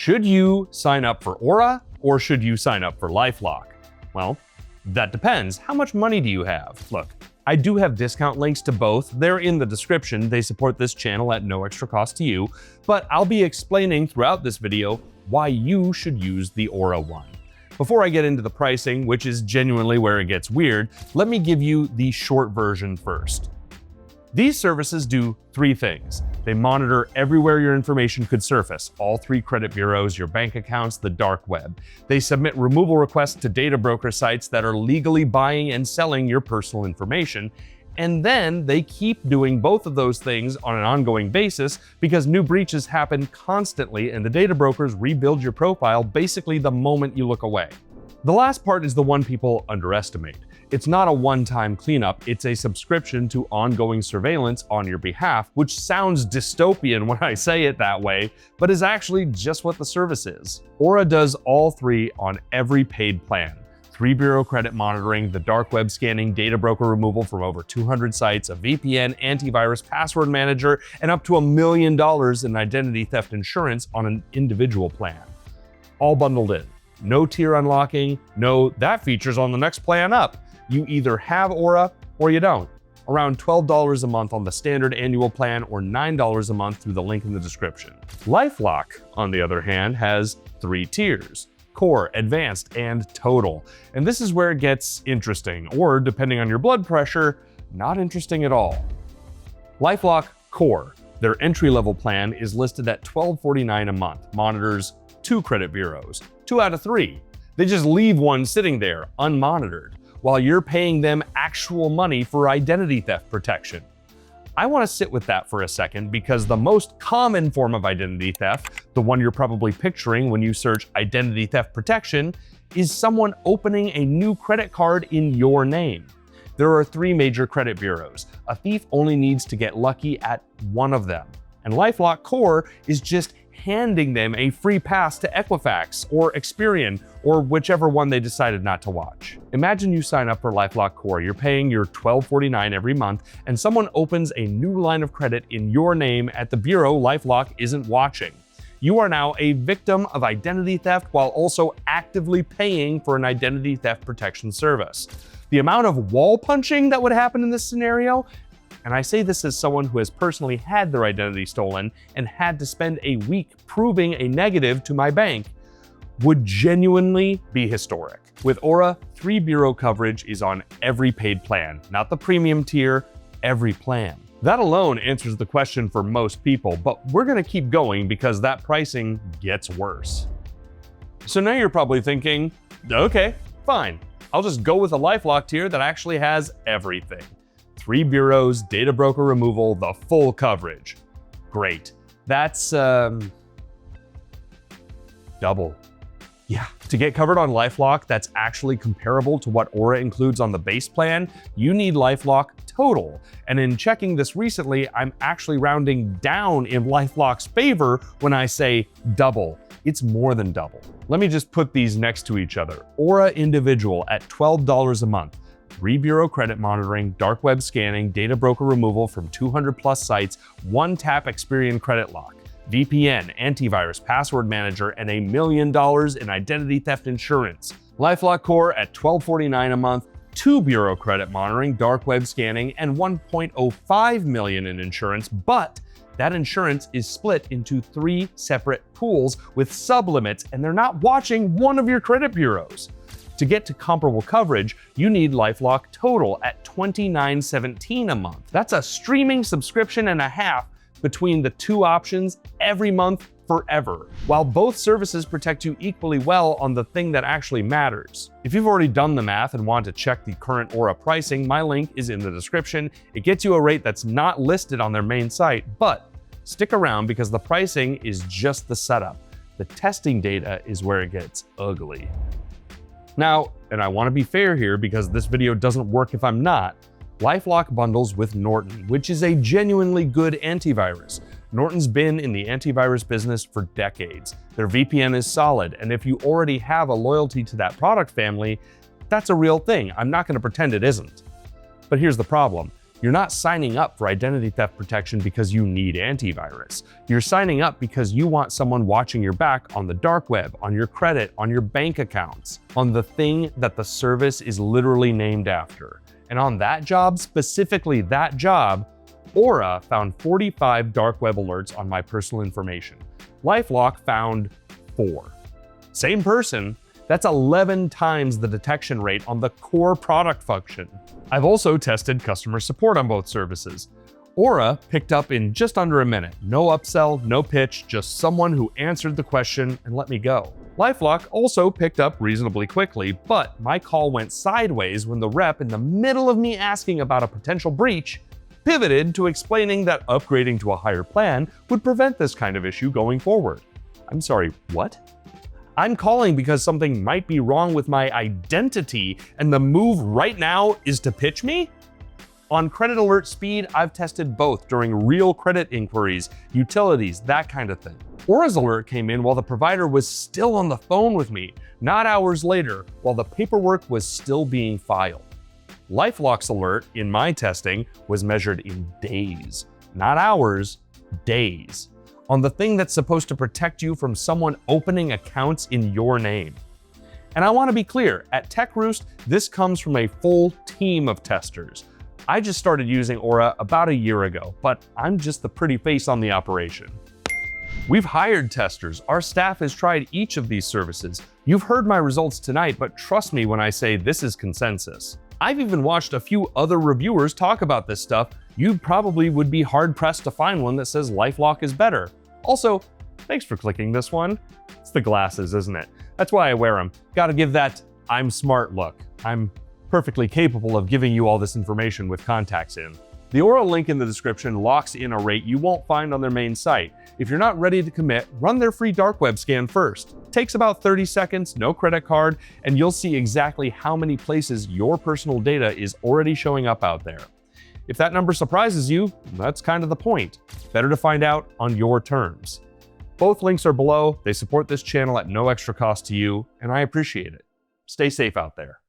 Should you sign up for Aura or should you sign up for LifeLock? Well, that depends. How much money do you have? Look, I do have discount links to both. They're in the description. They support this channel at no extra cost to you, but I'll be explaining throughout this video why you should use the Aura one. Before I get into the pricing, which is genuinely where it gets weird, let me give you the short version first. These services do three things. They monitor everywhere your information could surface, all three credit bureaus, your bank accounts, the dark web. They submit removal requests to data broker sites that are legally buying and selling your personal information. And then they keep doing both of those things on an ongoing basis because new breaches happen constantly and the data brokers rebuild your profile basically the moment you look away. The last part is the one people underestimate. It's not a one-time cleanup, it's a subscription to ongoing surveillance on your behalf, which sounds dystopian when I say it that way, but is actually just what the service is. Aura does all three on every paid plan. 3-bureau credit monitoring, the dark web scanning, data broker removal from over 200 sites, a VPN, antivirus, password manager, and up to $1 million in identity theft insurance on an individual plan. All bundled in. No tier unlocking, no that feature's on the next plan up. You either have Aura or you don't. Around $12 a month on the standard annual plan or $9 a month through the link in the description. LifeLock, on the other hand, has 3 tiers: Core, Advanced, and Total. And this is where it gets interesting, or depending on your blood pressure, not interesting at all. LifeLock Core, their entry-level plan, is listed at $12.49 a month, monitors 2 credit bureaus, 2 out of 3. They just leave one sitting there, unmonitored, while you're paying them actual money for identity theft protection. I want to sit with that for a second because the most common form of identity theft, the one you're probably picturing when you search identity theft protection, is someone opening a new credit card in your name. There are 3 major credit bureaus. A thief only needs to get lucky at one of them. And LifeLock Core is just handing them a free pass to Equifax or Experian or whichever one they decided not to watch. Imagine you sign up for LifeLock Core, you're paying your $12.49 every month, and someone opens a new line of credit in your name at the bureau LifeLock isn't watching. You are now a victim of identity theft while also actively paying for an identity theft protection service. The amount of wall punching that would happen in this scenario, and I say this as someone who has personally had their identity stolen and had to spend a week proving a negative to my bank, would genuinely be historic. With Aura, 3-bureau coverage is on every paid plan, not the premium tier, every plan. That alone answers the question for most people, but we're gonna keep going because that pricing gets worse. So now you're probably thinking, okay, fine. I'll just go with a LifeLock tier that actually has everything. 3 bureaus, data broker removal, the full coverage. Great. That's double. Yeah. To get covered on LifeLock that's actually comparable to what Aura includes on the base plan, you need LifeLock Total. And in checking this recently, I'm actually rounding down in LifeLock's favor when I say double. It's more than double. Let me just put these next to each other. Aura Individual at $12 a month. 3-bureau credit monitoring, dark web scanning, data broker removal from 200 plus sites, 1-tap Experian credit lock, VPN, antivirus, password manager, and $1 million in identity theft insurance. LifeLock Core at $12.49 a month, 2-bureau credit monitoring, dark web scanning, and $1.05 million in insurance, but that insurance is split into 3 separate pools with sublimits, and they're not watching one of your credit bureaus. To get to comparable coverage, you need LifeLock Total at $29.17 a month. That's a streaming subscription and a half between the 2 options every month forever, while both services protect you equally well on the thing that actually matters. If you've already done the math and want to check the current Aura pricing, my link is in the description. It gets you a rate that's not listed on their main site, but stick around because the pricing is just the setup. The testing data is where it gets ugly. Now, and I want to be fair here because this video doesn't work if I'm not, LifeLock bundles with Norton, which is a genuinely good antivirus. Norton's been in the antivirus business for decades. Their VPN is solid, and if you already have a loyalty to that product family, that's a real thing. I'm not going to pretend it isn't. But here's the problem. You're not signing up for identity theft protection because you need antivirus. You're signing up because you want someone watching your back on the dark web, on your credit, on your bank accounts, on the thing that the service is literally named after. And on that job, specifically that job, Aura found 45 dark web alerts on my personal information. LifeLock found 4. Same person, that's 11 times the detection rate on the core product function. I've also tested customer support on both services. Aura picked up in just under a minute. No upsell, no pitch, just someone who answered the question and let me go. LifeLock also picked up reasonably quickly, but my call went sideways when the rep, in the middle of me asking about a potential breach, pivoted to explaining that upgrading to a higher plan would prevent this kind of issue going forward. I'm sorry, what? I'm calling because something might be wrong with my identity, and the move right now is to pitch me? On credit alert speed, I've tested both during real credit inquiries, utilities, that kind of thing. Aura's alert came in while the provider was still on the phone with me, not hours later, while the paperwork was still being filed. LifeLock's alert, in my testing, was measured in days, not hours, days, on the thing that's supposed to protect you from someone opening accounts in your name. And I want to be clear, at TechRoost, this comes from a full team of testers. I just started using Aura about a year ago, but I'm just the pretty face on the operation. We've hired testers. Our staff has tried each of these services. You've heard my results tonight, but trust me when I say this is consensus. I've even watched a few other reviewers talk about this stuff. You probably would be hard-pressed to find one that says LifeLock is better. Also, thanks for clicking this one. It's the glasses, isn't it? That's why I wear them. Gotta give that I'm smart look. I'm perfectly capable of giving you all this information with contacts in. The Aura link in the description locks in a rate you won't find on their main site. If you're not ready to commit, run their free dark web scan first. Takes about 30 seconds, no credit card, and you'll see exactly how many places your personal data is already showing up out there. If that number surprises you, that's kind of the point. Better to find out on your terms. Both links are below. They support this channel at no extra cost to you, and I appreciate it. Stay safe out there.